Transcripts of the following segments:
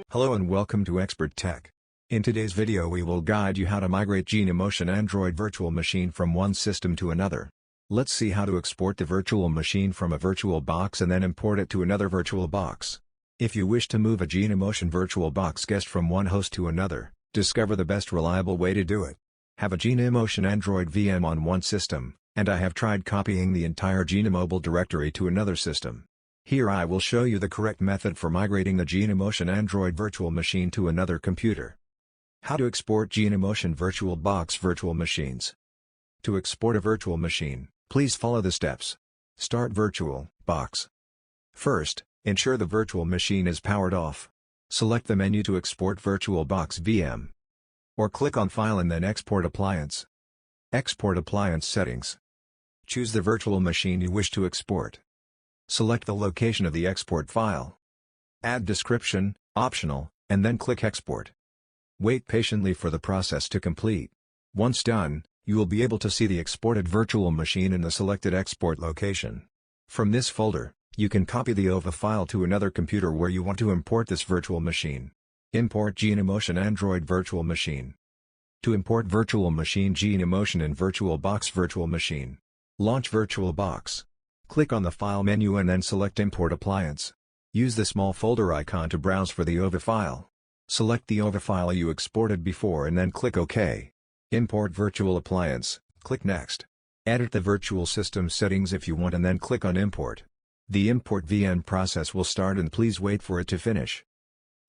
Hello and welcome to Expert Tech. In today's video we will guide you how to migrate Genymotion Android virtual machine from one system to another. Let's see how to export the virtual machine from a VirtualBox and then import it to another VirtualBox. If you wish to move a Genymotion VirtualBox guest from one host to another, discover the best reliable way to do it. Have a Genymotion Android VM on one system, and I have tried copying the entire Genymobile directory to another system. Here I will show you the correct method for migrating the Genymotion Android virtual machine to another computer. How to export Genymotion VirtualBox virtual machines. To export a virtual machine, please follow the steps. Start VirtualBox. First, ensure the virtual machine is powered off. Select the menu to export VirtualBox VM. Or click on File and then Export Appliance. Export Appliance Settings. Choose the virtual machine you wish to export. Select the location of the export file. Add description, optional, and then click Export. Wait patiently for the process to complete. Once done, you will be able to see the exported virtual machine in the selected export location. From this folder, you can copy the OVA file to another computer where you want to import this virtual machine. Import Genymotion Android virtual machine. To import virtual machine Genymotion in VirtualBox virtual machine, launch VirtualBox. Click on the File menu and then select Import Appliance. Use the small folder icon to browse for the OVA file. Select the OVA file you exported before and then click OK. Import Virtual Appliance, click Next. Edit the virtual system settings if you want and then click on Import. The import VM process will start and please wait for it to finish.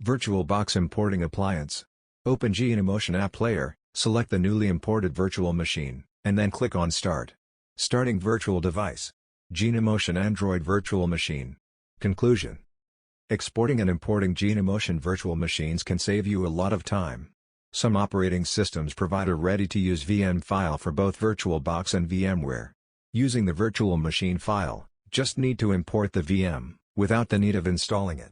VirtualBox Importing Appliance. Open Genymotion App Player, select the newly imported virtual machine, and then click on Start. Starting virtual device. Genymotion Android virtual machine. Conclusion. Exporting and importing Genymotion virtual machines can save you a lot of time. Some operating systems provide a ready-to-use VM file for both VirtualBox and VMware. Using the virtual machine file, just need to import the VM, without the need of installing it.